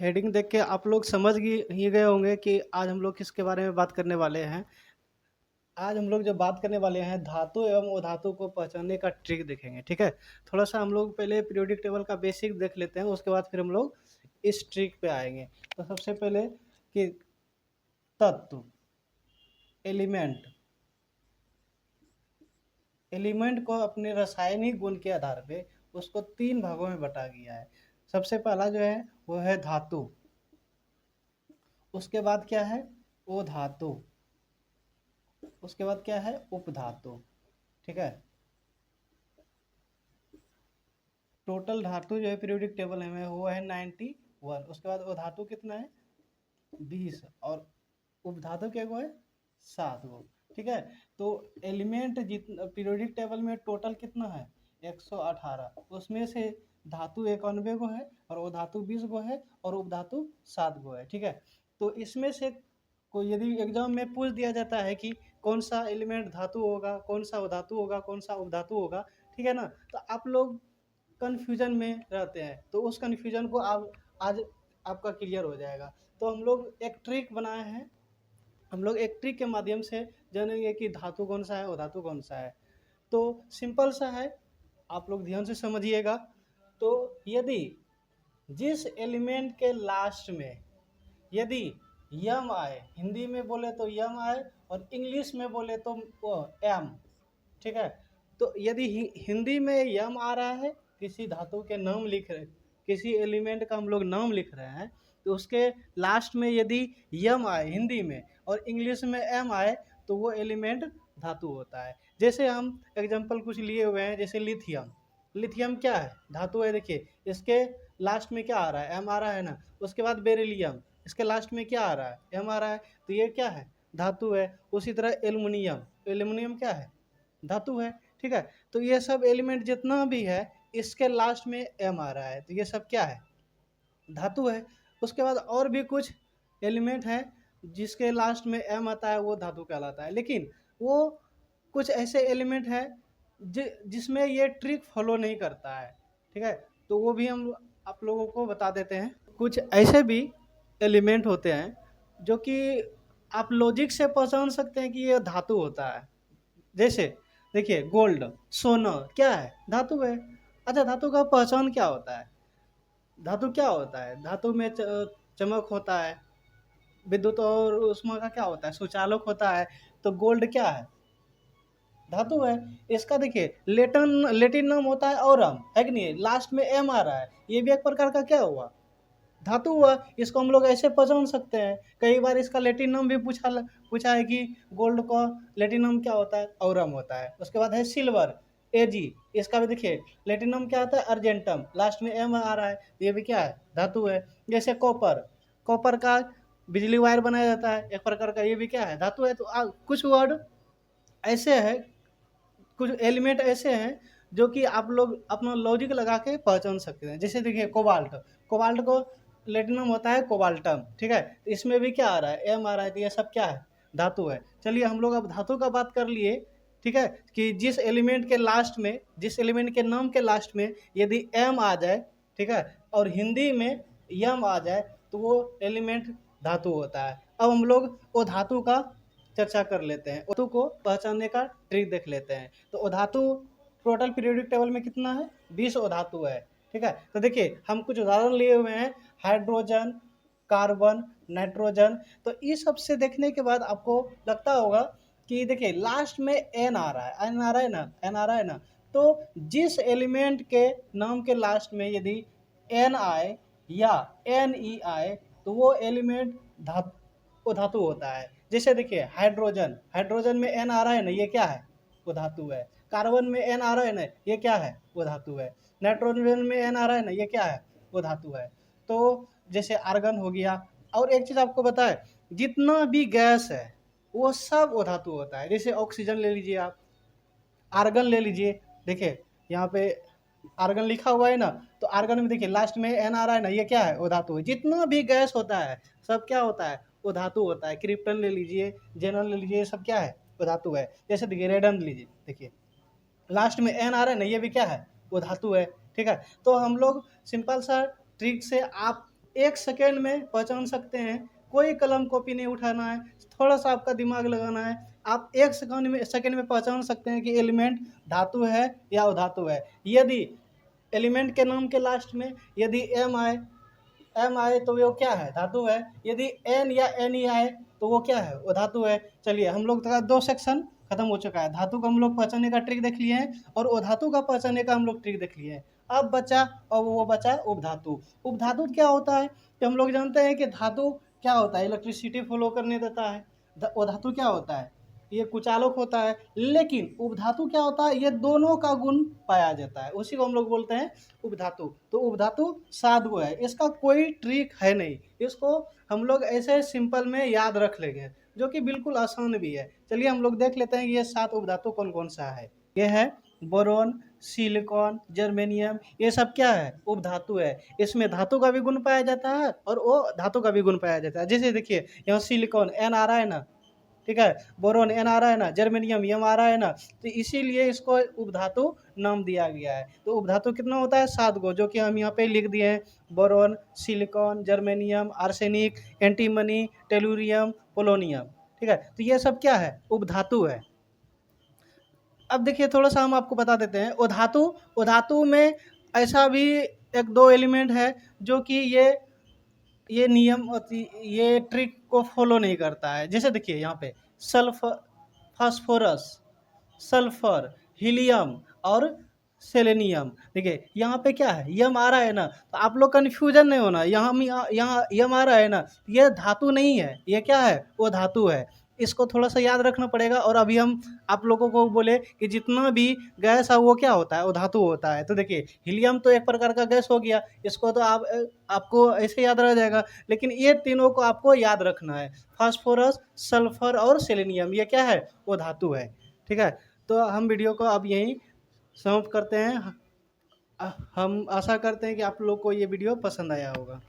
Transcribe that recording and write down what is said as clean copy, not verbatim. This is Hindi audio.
हेडिंग देख के आप लोग समझ ही गए होंगे कि आज हम लोग किसके बारे में बात करने वाले हैं। आज हम लोग जो बात करने वाले हैं धातु एवं अधातु को पहचानने का ट्रिक देखेंगे। ठीक है, थोड़ा सा हम लोग पहले पीरियोडिक टेबल का बेसिक देख लेते हैं, उसके बाद फिर हम लोग इस ट्रिक पे आएंगे। तो सबसे पहले कि तत्व एलिमेंट एलिमेंट को अपने रासायनिक गुण के आधार पे उसको 3 भागों में बांटा गया है। सबसे पहला जो है वो है धातु, उसके बाद क्या है अधातु, उसके बाद क्या है उपधातु। ठीक है, टोटल धातु जो है पीरियोडिक टेबल में वो है 91। उसके बाद अधातु कितना है 20 और उपधातु क्या है 7 गो। ठीक है, तो एलिमेंट जितना पीरियोडिक टेबल में टोटल कितना है 118, उसमें से धातु 91 गो है और अधातु 20 गो है और उपधातु 7 गो है। ठीक है, तो इसमें से कोई यदि एग्जाम में पूछ दिया जाता है कि कौन सा एलिमेंट धातु होगा, कौन सा अधातु होगा, कौन सा उपधातु होगा, ठीक है ना, तो आप लोग कन्फ्यूजन में रहते हैं, तो उस कन्फ्यूजन को आप आज आपका क्लियर हो जाएगा। तो हम लोग एक ट्रिक बनाए हैं, हम लोग एक ट्रिक के माध्यम से जानेंगे कि धातु कौन सा है और धातु कौन सा है। तो सिंपल सा है, आप लोग ध्यान से समझिएगा। तो यदि जिस एलिमेंट के लास्ट में यदि यम आए, हिंदी में बोले तो यम आए और इंग्लिश में बोले तो एम, ठीक है, तो यदि हिंदी में यम आ रहा है, किसी धातु के नाम लिख रहे, किसी एलिमेंट का हम लोग नाम लिख रहे हैं, तो उसके लास्ट में यदि यम आए हिंदी में और इंग्लिश में एम आए तो वो एलिमेंट धातु होता है। जैसे हम एग्जांपल कुछ लिए हुए हैं, जैसे लिथियम। लिथियम क्या है धातु है, देखिए इसके लास्ट में क्या आ रहा है एम आ रहा है ना। उसके बाद बेरिलियम, इसके लास्ट में क्या आ रहा है एम आ रहा है, तो ये क्या है धातु है। उसी तरह एल्युमिनियम, एल्युमिनियम क्या है धातु है। ठीक है, तो ये सब एलिमेंट जितना भी है इसके लास्ट में एम आ रहा है, तो ये सब क्या है धातु है। उसके बाद और भी कुछ एलिमेंट है जिसके लास्ट में एम आता है, वो धातु कहलाता है। लेकिन वो कुछ ऐसे एलिमेंट है जिसमें ये ट्रिक फॉलो नहीं करता है। ठीक है, तो वो भी हम आप लोगों को बता देते हैं। कुछ ऐसे भी एलिमेंट होते हैं जो कि आप लॉजिक से पहचान सकते हैं कि ये धातु होता है। जैसे देखिए गोल्ड, सोना क्या है धातु है। अच्छा, धातु का पहचान क्या होता है, धातु क्या होता है, धातु में चमक होता है, विद्युत और उष्मा का क्या होता है सुचालक होता है। तो गोल्ड क्या है धातु है। इसका देखिए लेटिन नाम होता है औरम, है कि नहीं, लास्ट में एम आ रहा है, ये भी एक प्रकार का क्या हुआ धातु हुआ। इसको हम लोग ऐसे पहचान सकते हैं। कई बार इसका लेटिन नाम भी पूछा है कि गोल्ड का लेटिन नाम क्या होता है, औरम होता है। उसके बाद है सिल्वर, एजी, इसका भी देखिए लेटिन नाम क्या होता है अर्जेंटम, लास्ट में एम आ रहा है, ये भी क्या है धातु है। जैसे कॉपर, कॉपर का बिजली वायर बनाया जाता है एक प्रकार का, ये भी क्या है धातु है। तो कुछ वर्ड ऐसे है, कुछ एलिमेंट ऐसे हैं जो कि आप लोग अपना लॉजिक लगा के पहचान सकते हैं। जैसे देखिए कोबाल्ट, कोबाल्ट को प्लेटिनम होता है कोबाल्टम। ठीक है, तो इसमें भी क्या आ रहा है एम आ रहा है, तो ये सब क्या है धातु है। चलिए हम लोग अब धातु का बात कर लिए। ठीक है, कि जिस एलिमेंट के लास्ट में, जिस एलिमेंट के नाम के लास्ट में यदि एम आ जाए, ठीक है, और हिंदी में यम आ जाए तो वो एलिमेंट धातु होता है। अब हम लोग वो धातु का चर्चा कर लेते हैं, धातु को पहचानने का ट्रिक देख लेते हैं। तो धातु टोटल पीरियोडिक टेबल में कितना है 20 धातु है। ठीक है, तो देखिए हम कुछ उदाहरण लिए हुए हैं, हाइड्रोजन, कार्बन, नाइट्रोजन। तो इस सब से देखने के बाद आपको लगता होगा कि देखिए लास्ट में एन आ रहा है, एन आ रहा है ना, एन आ रहा है ना। तो जिस एलिमेंट के नाम के लास्ट में यदि एन आए या एन ई आए तो वो एलिमेंट वो धातु होता है। जैसे देखिए हाइड्रोजन, हाइड्रोजन में एन आ रहा है ना, ये क्या है वो धातु है। कार्बन में एन आ रहा है ना, ये क्या है वो धातु है। नाइट्रोजन में एन आ रहा है ना, ये क्या है वो धातु है। तो जैसे आर्गन हो गया। और एक चीज़ आपको बताए, जितना भी गैस है वो सब वो धातु होता है। जैसे ऑक्सीजन ले लीजिए आप, आर्गन ले लीजिए, देखिए यहाँ पे आर्गन लिखा हुआ है ना, तो आर्गन में देखिए लास्ट में एन आ रहा है ना, ये क्या है वो धातु है। जितना भी गैस होता है सब क्या होता है वो धातु होता है। क्रिप्टन ले लीजिए, जेनन ले लीजिए, ये सब क्या है वो धातु है। जैसे देखिए रेडन लीजिए, देखिए लास्ट में एन आ रहा है ना, ये भी क्या है वो धातु है। ठीक है, तो हम लोग सिंपल सा ट्रिक से आप 1 सेकेंड में पहचान सकते हैं। कोई कलम कॉपी नहीं उठाना है, थोड़ा सा आपका दिमाग लगाना है, आप 1 सेकंड में पहचान सकते हैं कि एलिमेंट धातु है या अधातु है। यदि एलिमेंट के नाम के लास्ट में यदि एम आए तो वो क्या है, धातु है। यदि एन या एन ई आए तो वो क्या है, वो धातु है। चलिए हम लोग का 2 सेक्शन खत्म हो चुका है। धातु का हम लोग पहचानने का ट्रिक देख लिए हैं और अधातु का पहचानने का हम लोग ट्रिक देख लिए हैं। अब बचा, अब वो बचा उपधातु। उपधातु क्या होता है कि हम लोग जानते हैं कि धातु क्या होता है, इलेक्ट्रिसिटी फ्लो करने देता है। अधातु क्या होता है, ये कुचालक होता है। लेकिन उपधातु क्या होता है, ये दोनों का गुण पाया जाता है, उसी को हम लोग बोलते हैं उपधातु। तो उपधातु साधु है, इसका कोई ट्रिक है नहीं, इसको हम लोग ऐसे सिंपल में याद रख लेंगे, जो कि बिल्कुल आसान भी है। चलिए हम लोग देख लेते हैं कि ये 7 उपधातु कौन कौन सा है। ये है बोरोन, सिलिकॉन, जर्मेनियम, ये सब क्या है, उपधातु है। इसमें धातु का भी गुण पाया जाता है और वो धातु का भी गुण पाया जाता है। जैसे देखिए यहाँ सिलिकॉन एन आ रहा है ना, ठीक है, बोरोन एन आ रहा है ना, जर्मेनियम एम आ रहा है ना, तो इसीलिए इसको उपधातु नाम दिया गया है। तो उपधातु कितना होता है, 7 गो, जो कि हम यहाँ पे लिख दिए हैं। Boron, silicon, germanium, arsenic, antimony, tellurium, polonium, ठीक है। तो ये सब क्या है, उपधातु है। अब देखिए थोड़ा सा हम आपको बता देते हैं उधातु। उधातु में ऐसा भी 1-2 एलिमेंट है जो कि ये नियम ये ट्रिक को फॉलो नहीं करता है। जैसे देखिए यहाँ पे सल्फर, फास्फोरस, सल्फर, हीलियम और सेलेनियम। देखिए यहाँ पे क्या है, यम आ रहा है ना, तो आप लोग कन्फ्यूजन नहीं होना। यहाँ यम आ रहा है ना, ये धातु नहीं है, ये क्या है, वो धातु है। इसको थोड़ा सा याद रखना पड़ेगा। और अभी हम आप लोगों को बोले कि जितना भी गैस है वो क्या होता है, वो धातु होता है। तो देखिए हीलियम तो एक प्रकार का गैस हो गया, इसको तो आपको ऐसे याद रह जाएगा। लेकिन ये तीनों को आपको याद रखना है, फास्फोरस, सल्फर और सेलेनियम, ये क्या है, वो धातु है। ठीक है, तो हम वीडियो को अब यहीं समाप्त करते हैं। हम आशा करते हैं कि आप लोग को ये वीडियो पसंद आया होगा।